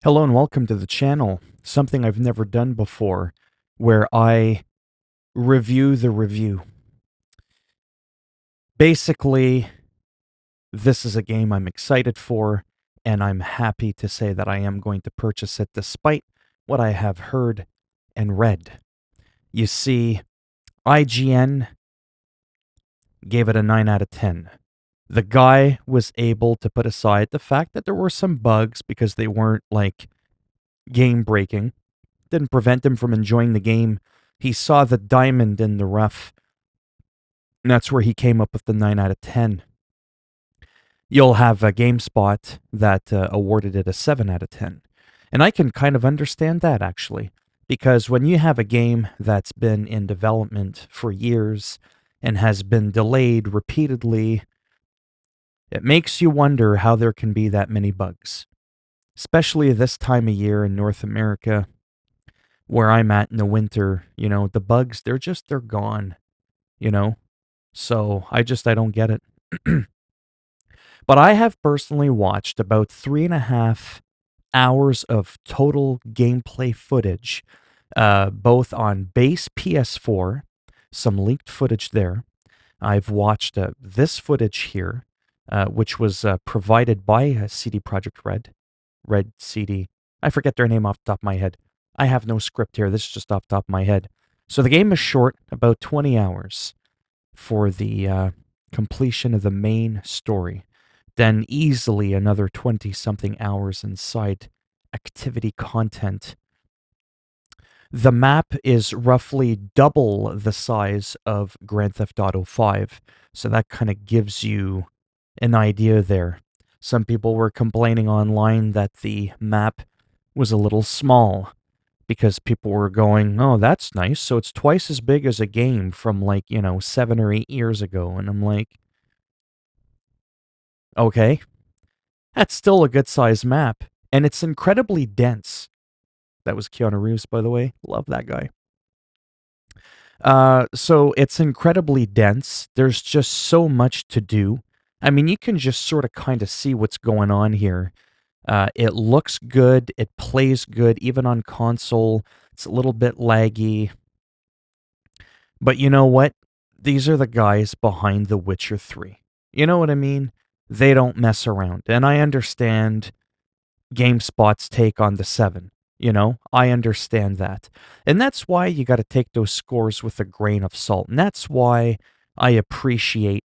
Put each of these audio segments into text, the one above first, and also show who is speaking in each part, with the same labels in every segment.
Speaker 1: Hello and welcome to the channel. Something I've never done before, where I review the review. Basically, this is a game I'm excited for, and I'm happy to say that I am going to purchase it despite what I have heard and read. You see, IGN gave it a 9 out of 10. The guy was able to put aside the fact that there were some bugs because they weren't like game breaking. Didn't prevent him from enjoying the game. He saw the diamond in the rough, and that's where he came up with the 9 out of 10. You'll have a GameSpot that awarded it a 7 out of 10. And I can kind of understand that, actually, because when you have a game that's been in development for years and has been delayed repeatedly, it makes you wonder how there can be that many bugs, especially this time of year in North America. Where I'm at in the winter, the bugs, they're gone, you know? So I don't get it. But I have personally watched about 3.5 hours of total gameplay footage, both on base PS4, some leaked footage there. I've watched this footage here, which was provided by CD Projekt Red CD. I forget their name off the top of my head. I have no script here. This is just off the top of my head. So the game is short, about 20 hours for the completion of the main story. Then easily another 20-something hours in side activity content. The map is roughly double the size of Grand Theft Auto 5, so that kind of gives you an idea there. Some people were complaining online that the map was a little small because people were going, oh, that's nice. So it's twice as big as a game from 7 or 8 years ago. And I'm like, okay, that's still a good sized map. And it's incredibly dense. That was Keanu Reeves, by the way. Love that guy. So it's incredibly dense. There's just so much to do. I mean, you can just sort of kind of see what's going on here. It looks good. It plays good, even on console. It's a little bit laggy. But you know what? These are the guys behind The Witcher 3. You know what I mean? They don't mess around. And I understand GameSpot's take on the 7. I understand that. And that's why you got to take those scores with a grain of salt. And that's why I appreciate,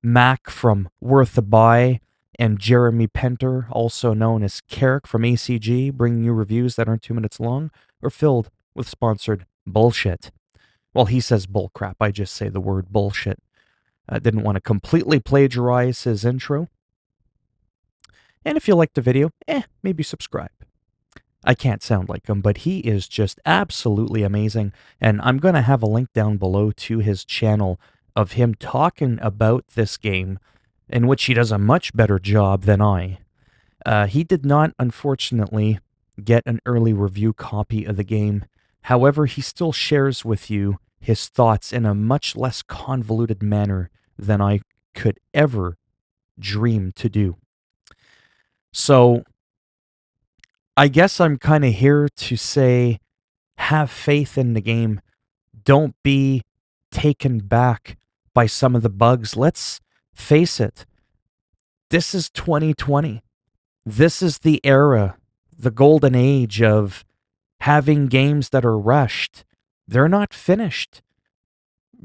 Speaker 1: Mac from Worth a Buy and Jeremy Penter, also known as Carrick from ACG, bringing you reviews that aren't 2 minutes long or filled with sponsored bullshit. Well, he says bullcrap. I just say the word bullshit. I didn't want to completely plagiarize his intro. And if you liked the video, maybe subscribe. I can't sound like him, but he is just absolutely amazing. And I'm going to have a link down below to his channel of him talking about this game, in which he does a much better job than I. He did not, unfortunately, get an early review copy of the game. However, he still shares with you his thoughts in a much less convoluted manner than I could ever dream to do. So, I guess I'm kind of here to say, have faith in the game. Don't be taken back by some of the bugs. Let's face it. This is 2020. This is the era, the golden age of having games that are rushed. They're not finished.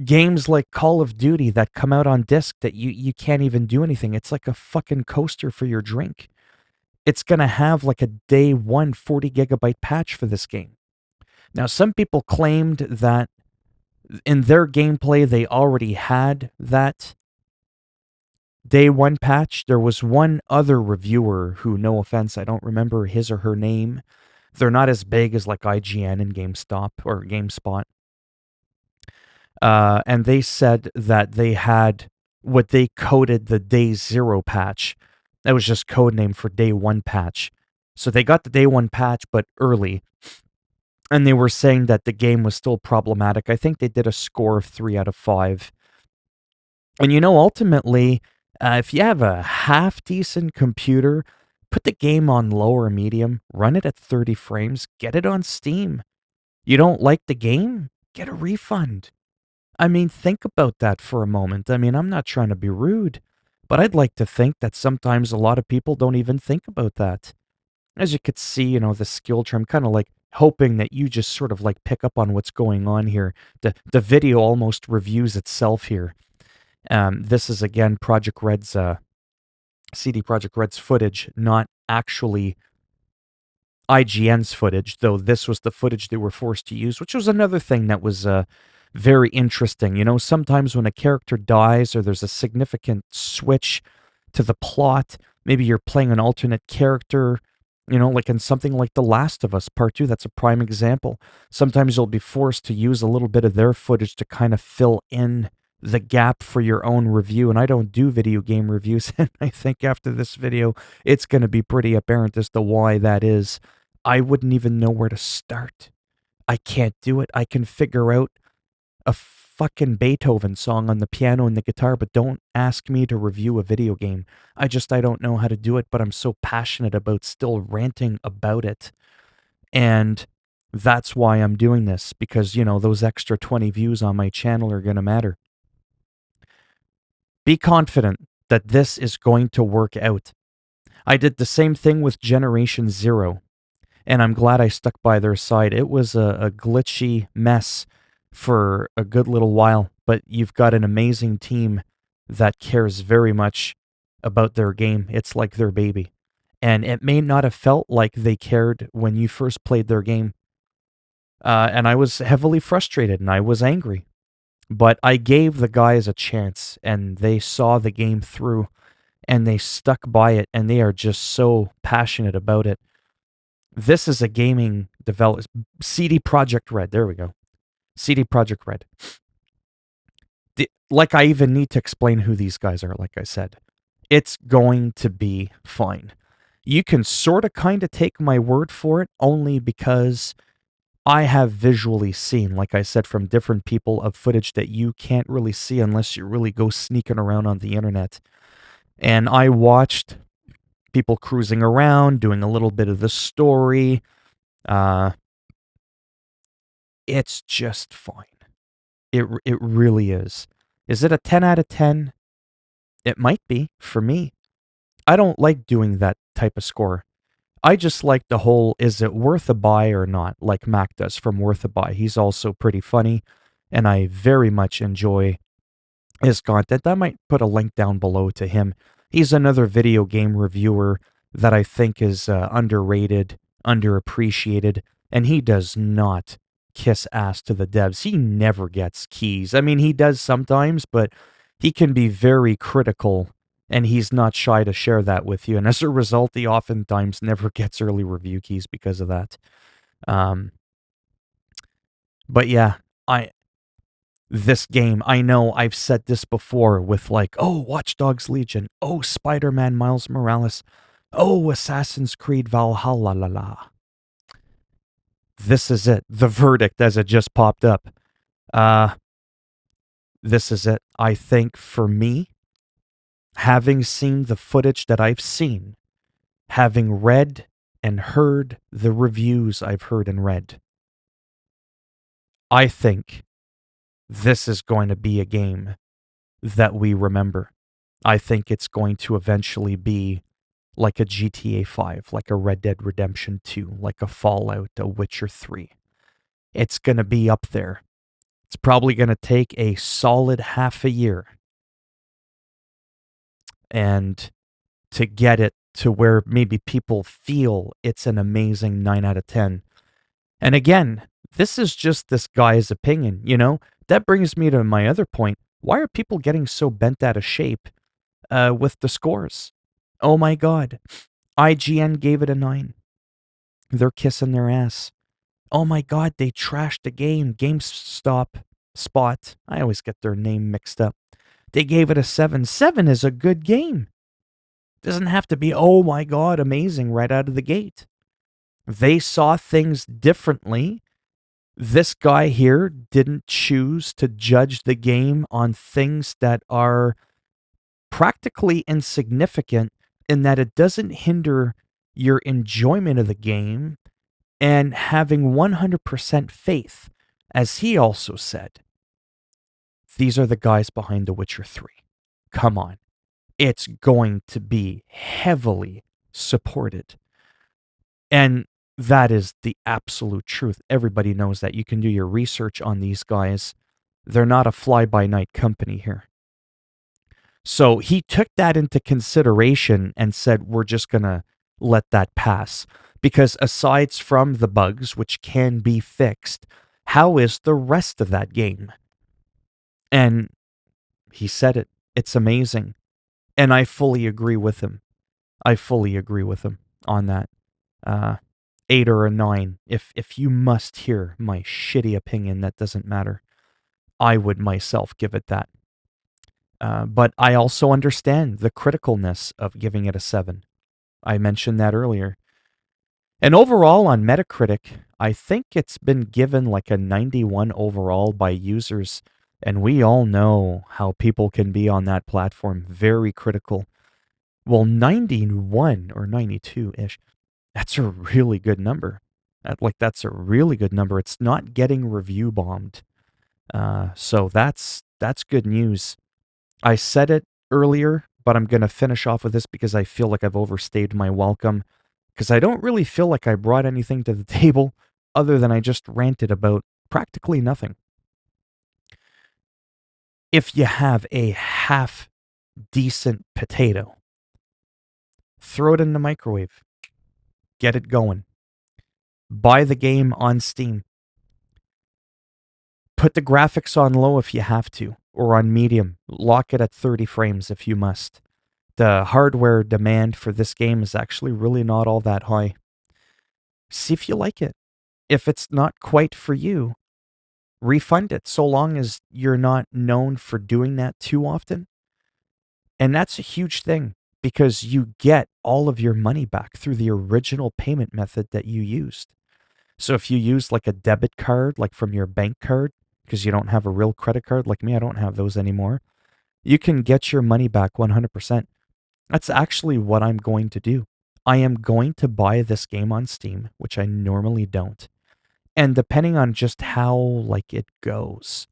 Speaker 1: Games like Call of Duty that come out on disc that you can't even do anything. It's like a fucking coaster for your drink. It's going to have like a day one 40 gigabyte patch for this game. Now, some people claimed that in their gameplay, they already had that day one patch. There was one other reviewer who, no offense, I don't remember his or her name. They're not as big as like IGN and GameStop or GameSpot. And they said that they had what they coded the day zero patch. That was just code name for day one patch. So they got the day one patch, but early. And they were saying that the game was still problematic. I think they did a score of 3 out of 5. And ultimately, if you have a half decent computer, Put the game on low or medium, run it at 30 frames, get it on Steam. You don't like the game? Get a refund. I mean, think about that for a moment. I mean, I'm not trying to be rude, but I'd like to think that sometimes a lot of people don't even think about that. As you could see, the skill tree, I'm kind of like hoping that you just sort of like pick up on what's going on here. The video almost reviews itself here. This is again Project Red's CD Project Red's footage, not actually IGN's footage, though this was the footage they were forced to use, which was another thing that was very interesting. Sometimes when a character dies or there's a significant switch to the plot, maybe you're playing an alternate character, like in something like The Last of Us Part 2, that's a prime example. Sometimes you'll be forced to use a little bit of their footage to kind of fill in the gap for your own review. And I don't do video game reviews, and I think after this video, it's going to be pretty apparent as to why that is. I wouldn't even know where to start. I can't do it. I can figure out a fucking Beethoven song on the piano and the guitar, but don't ask me to review a video game. I don't know how to do it, but I'm so passionate about still ranting about it. And that's why I'm doing this, because, those extra 20 views on my channel are going to matter. Be confident that this is going to work out. I did the same thing with Generation Zero, and I'm glad I stuck by their side. It was a glitchy mess for a good little while, but you've got an amazing team that cares very much about their game. It's like their baby. And it may not have felt like they cared when you first played their game. And I was heavily frustrated and I was angry. But I gave the guys a chance and they saw the game through and they stuck by it and they are just so passionate about it. This is a gaming developer, CD Projekt Red. There we go. CD Projekt Red. Like I even need to explain who these guys are, like I said. It's going to be fine. You can sort of kind of take my word for it only because I have visually seen, like I said, from different people of footage that you can't really see unless you really go sneaking around on the internet. And I watched people cruising around, doing a little bit of the story. It's just fine. It really is. Is it a 10 out of 10? It might be, for me. I don't like doing that type of score. I just like the whole, is it worth a buy or not, like Mac does from Worth a Buy. He's also pretty funny, and I very much enjoy his content. I might put a link down below to him. He's another video game reviewer that I think is underrated, underappreciated, and he does not kiss ass to the devs. He never gets keys. I mean, he does sometimes, but he can be very critical, and he's not shy to share that with you. And as a result, he oftentimes never gets early review keys because of that. But yeah, this game, I know I've said this before with like, oh, Watch Dogs Legion, oh, Spider-Man Miles Morales, oh, Assassin's Creed Valhalla, la la. This is it. The verdict as it just popped up. This is it. I think for me, having seen the footage that I've seen, having read and heard the reviews I've heard and read, I think this is going to be a game that we remember. I think it's going to eventually be like a GTA 5, like a Red Dead Redemption 2, like a Fallout, a Witcher 3. It's going to be up there. It's probably going to take a solid half a year and to get it to where maybe people feel it's an amazing 9 out of 10. And again, this is just this guy's opinion, That brings me to my other point. Why are people getting so bent out of shape with the scores? Oh my God. IGN gave it a 9. They're kissing their ass. Oh my God, they trashed the game. GameStop Spot. I always get their name mixed up. They gave it a 7. 7 is a good game. Doesn't have to be, oh my God, amazing right out of the gate. They saw things differently. This guy here didn't choose to judge the game on things that are practically insignificant in that it doesn't hinder your enjoyment of the game and having 100% faith. As he also said, these are the guys behind The Witcher 3. Come on. It's going to be heavily supported. And that is the absolute truth. Everybody knows that. You can do your research on these guys. They're not a fly-by-night company here. So he took that into consideration and said, we're just going to let that pass. Because aside from the bugs, which can be fixed, how is the rest of that game? And he said it. It's amazing. And I fully agree with him. I fully agree with him on that. 8 or a 9. If you must hear my shitty opinion, that doesn't matter. I would myself give it that. But I also understand the criticalness of giving it a 7. I mentioned that earlier. And overall on Metacritic, I think it's been given like a 91 overall by users. And we all know how people can be on that platform, very critical. Well, 91 or 92-ish, that's a really good number. That's a really good number. It's not getting review bombed. So that's good news. I said it earlier, but I'm going to finish off with this because I feel like I've overstayed my welcome. Because I don't really feel like I brought anything to the table other than I just ranted about practically nothing. If you have a half decent potato, throw it in the microwave, get it going. Buy the game on Steam. Put the graphics on low if you have to, or on medium. Lock it at 30 frames if you must. The hardware demand for this game is actually really not all that high. See if you like it. If it's not quite for you, refund it, so long as you're not known for doing that too often. And that's a huge thing, because you get all of your money back through the original payment method that you used. So if you use like a debit card, like from your bank card, because you don't have a real credit card like me, I don't have those anymore, you can get your money back 100%. That's actually what I'm going to do. I am going to buy this game on Steam, which I normally don't. And depending on just how like it goes,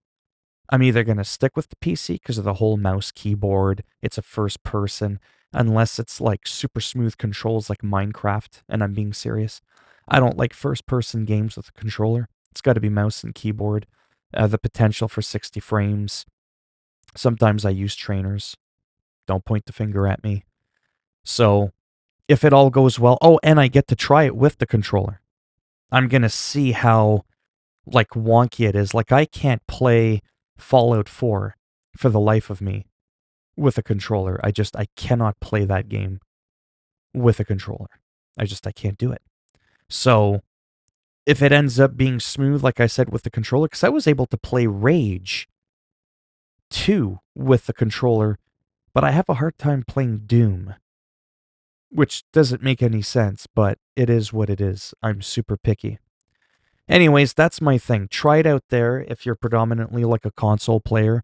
Speaker 1: I'm either going to stick with the PC because of the whole mouse keyboard. It's a first person, unless it's like super smooth controls like Minecraft, and I'm being serious. I don't like first person games with a controller. It's got to be mouse and keyboard. The potential for 60 frames. Sometimes I use trainers. Don't point the finger at me. So if it all goes well, oh, and I get to try it with the controller. I'm going to see how like wonky it is. Like I can't play Fallout 4 for the life of me with a controller. I cannot play that game with a controller. I can't do it. So if it ends up being smooth, like I said, with the controller, because I was able to play Rage 2 with the controller, but I have a hard time playing Doom, which doesn't make any sense, but it is what it is. I'm super picky. Anyways, that's my thing. Try it out there if you're predominantly like a console player.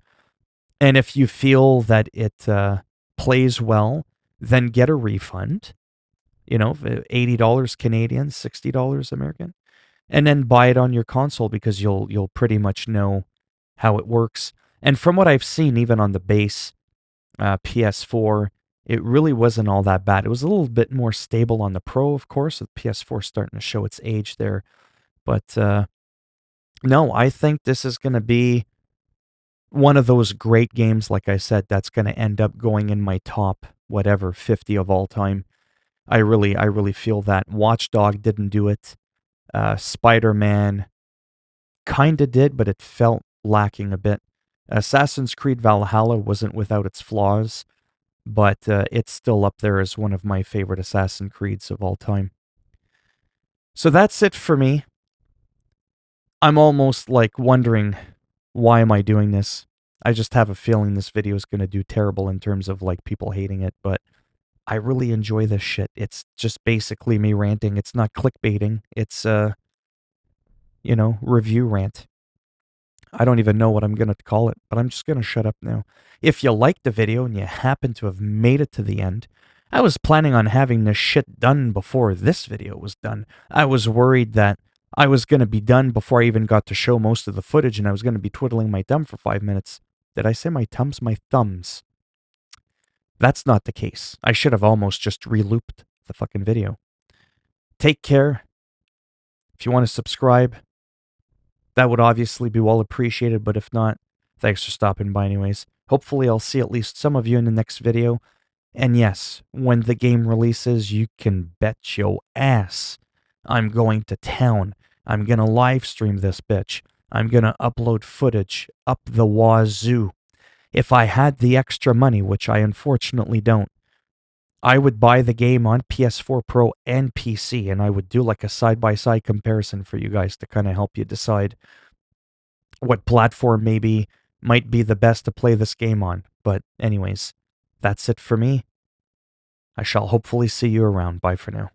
Speaker 1: And if you feel that it plays well, then get a refund. $80 Canadian, $60 American. And then buy it on your console, because you'll pretty much know how it works. And from what I've seen, even on the base PS4, it really wasn't all that bad. It was a little bit more stable on the Pro, of course, with PS4 starting to show its age there. But no, I think this is going to be one of those great games, like I said, that's going to end up going in my top, 50 of all time. I really feel that. Watchdog didn't do it. Spider-Man kind of did, but it felt lacking a bit. Assassin's Creed Valhalla wasn't without its flaws, but it's still up there as one of my favorite Assassin's Creeds of all time. So that's it for me. I'm almost like wondering, why am I doing this? I just have a feeling this video is going to do terrible in terms of like people hating it, but I really enjoy this shit. It's just basically me ranting. It's not clickbaiting. It's review rant. I don't even know what I'm going to call it, but I'm just going to shut up now. If you liked the video and you happen to have made it to the end, I was planning on having this shit done before this video was done. I was worried that I was going to be done before I even got to show most of the footage, and I was going to be twiddling my thumb for 5 minutes. Did I say my thumbs? My thumbs. That's not the case. I should have almost just re-looped the fucking video. Take care. If you want to subscribe, that would obviously be well appreciated, but if not, thanks for stopping by anyways. Hopefully I'll see at least some of you in the next video. And yes, when the game releases, you can bet your ass I'm going to town. I'm going to live stream this bitch. I'm going to upload footage up the wazoo. If I had the extra money, which I unfortunately don't, I would buy the game on PS4 Pro and PC, and I would do like a side-by-side comparison for you guys to kind of help you decide what platform maybe might be the best to play this game on. But anyways, that's it for me. I shall hopefully see you around. Bye for now.